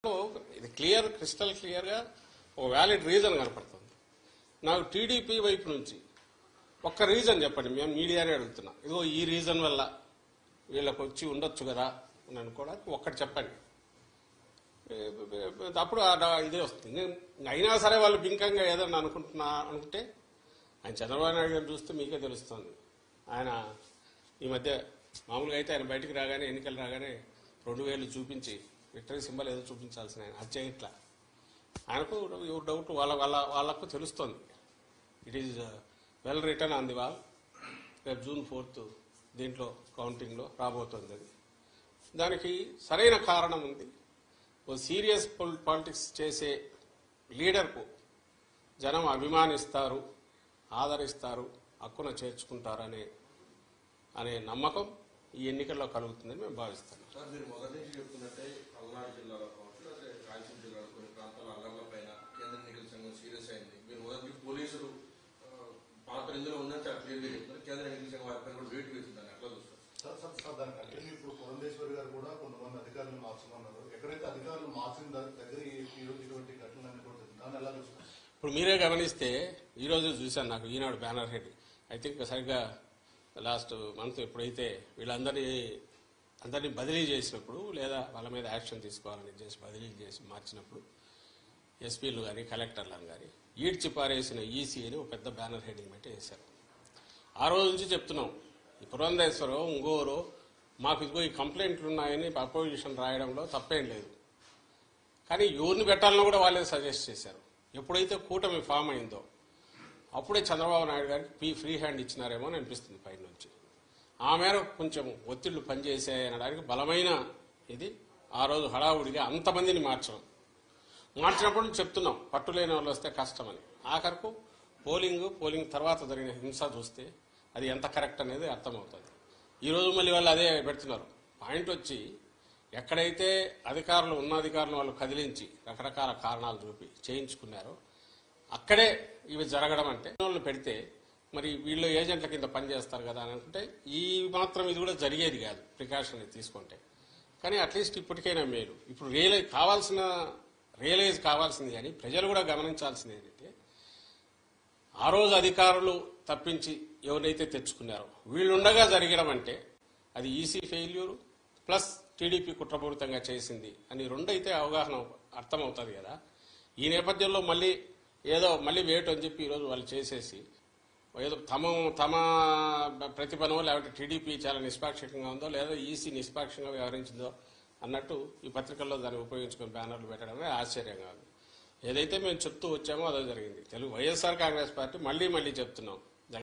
ఇది క్రిస్టల్ క్లియర్గా ఒక వ్యాలిడ్ రీజన్ కనపడుతుంది. నాకు టీడీపీ వైపు నుంచి ఒక్క రీజన్ చెప్పండి, మేము మీడియానే అడుగుతున్నాం. ఇదిగో ఈ రీజన్ వల్ల వీళ్ళకి వచ్చి ఉండొచ్చు కదా అని అనుకోవడానికి ఒక్కటి చెప్పండి. అప్పుడు ఇదే వస్తుంది. అయినా సరే వాళ్ళు బింకంగా ఏదన్నా అనుకుంటే ఆయన చంద్రబాబు నాయుడు గారిని చూస్తే మీకే తెలుస్తుంది. ఆయన ఈ మధ్య మామూలుగా అయితే ఆయన బయటికి రాగానే ఎన్నికలు రాగానే 2000 చూపించి విక్టరీ సింబల్ ఏదో చూపించాల్సిన ఆయన అది చేయట్లా. ఆయనకు డౌట్ వాళ్ళకు తెలుస్తోంది. It is well return on the wall. రేపు June 4th దీంట్లో కౌంటింగ్లో రాబోతుంది. అది దానికి సరైన కారణం ఉంది. ఓ సీరియస్ పాలిటిక్స్ చేసే లీడర్కు జనం అభిమానిస్తారు, ఆదరిస్తారు, హక్కున చేర్చుకుంటారు అనే నమ్మకం ఈ ఎన్నికల్లో కలుగుతుందని మేము భావిస్తాం. సార్, మీరు మొదటి నుంచి చెప్తున్నట్టే పల్నాడు జిల్లాలో కావచ్చు, లేదా రాయలసీమ జిల్లాలో కొన్ని ప్రాంతాల అల్లర్ల పైన కేంద్ర ఎన్నికల సంఘం సీరియస్ అయింది. మీరు మొదటి పోలీసులు పాత్ర ఇందులో ఉందని చాలా క్లియర్గా చెప్తున్నారు. కేంద్ర ఎన్నికల సంఘం వారి పైన కూడా వేటు వేస్తుందని ఎట్లా చూస్తారు? సార్, దానికంటే ఇప్పుడు పురంధేశ్వరి గారు కూడా కొంతమంది అధికారులు మార్చుకున్నారు. ఎక్కడైతే అధికారులు మార్చిన దగ్గర ఇటువంటి ఘటనలన్నీ కూడా దాన్ని ఎలా చూస్తారు? ఇప్పుడు మీరే గమనిస్తే ఈరోజు చూశాను, నాకు ఈనాడు బ్యానర్ హెడ్ ఐ థింక్ సరిగ్గా లాస్ట్ మంత్ ఎప్పుడైతే అందరినీ బదిలీ చేసినప్పుడు లేదా వాళ్ళ మీద యాక్షన్ తీసుకోవాలని చేసి బదిలీ చేసి మార్చినప్పుడు ఎస్పీలు కానీ కలెక్టర్లను కానీ ఈడ్చి పారేసిన ఈసీ అని ఒక పెద్ద బ్యానర్ హెడ్డింగ్ పెట్టి వేశారు. ఆ రోజు నుంచి చెప్తున్నాం, ఈ పురంధేశ్వరో ఇంకోరో మాకు ఇదిగో ఈ కంప్లైంట్లు ఉన్నాయని అపోజిషన్ రాయడంలో తప్పేం లేదు. కానీ ఎవరిని పెట్టాలని కూడా వాళ్ళే సజెస్ట్ చేశారు. ఎప్పుడైతే కూటమి ఫామ్ అయిందో అప్పుడే చంద్రబాబు నాయుడు గారికి ఫ్రీ హ్యాండ్ ఇచ్చినారేమో అని అనిపిస్తుంది పై నుంచి. ఆ మేరకు కొంచెం ఒత్తిళ్లు పనిచేసాయనడానికి బలమైన ఇది ఆ రోజు హడావుడిగా అంతమందిని మార్చినప్పుడు చెప్తున్నాం పట్టులేని వాళ్ళు వస్తే కష్టమని. ఆఖరకు పోలింగ్ తర్వాత జరిగిన హింస చూస్తే అది ఎంత కరెక్ట్ అనేది అర్థమవుతుంది. ఈరోజు మళ్ళీ వాళ్ళు అదే పెడుతున్నారు. పాయింట్ వచ్చి ఎక్కడైతే ఉన్న అధికారులు వాళ్ళు కదిలించి రకరకాల కారణాలు చూపి చేయించుకున్నారో అక్కడే ఇవి జరగడం అంటే వాళ్ళు పెడితే మరి వీళ్ళు ఏజెంట్ల కింద పనిచేస్తారు కదా అని అనుకుంటే ఈ మాత్రం ఇది కూడా జరిగేది కాదు ప్రికాషన్ తీసుకుంటే. కానీ అట్లీస్ట్ ఇప్పటికైనా మేలు. ఇప్పుడు రియలైజ్ కావాల్సింది కానీ ప్రజలు కూడా గమనించాల్సింది ఏంటంటే ఆ రోజు అధికారులు తప్పించి ఎవరైతే తెచ్చుకున్నారో వీళ్ళుండగా జరగడం అంటే అది ఈసీ ఫెయిల్యూరు ప్లస్ టీడీపీ కుట్రపూరితంగా చేసింది అని రెండైతే అవగాహన అర్థమవుతుంది కదా. ఈ నేపథ్యంలో మళ్ళీ వేటు అని చెప్పి ఈరోజు వాళ్ళు చేసేసి ఏదో తమ ప్రతిభనో లేకపోతే టీడీపీ చాలా నిష్పాక్షికంగా ఉందో లేదా ఈసీ నిష్పాక్షంగా వ్యవహరించిందో అన్నట్టు ఈ పత్రికల్లో దాన్ని ఉపయోగించుకుని బ్యానర్లు పెట్టడమే ఆశ్చర్యంగా ఉంది. ఏదైతే మేము చెప్తూ వచ్చామో అదే జరిగింది. వైఎస్ఆర్ కాంగ్రెస్ పార్టీ మళ్ళీ చెప్తున్నాం,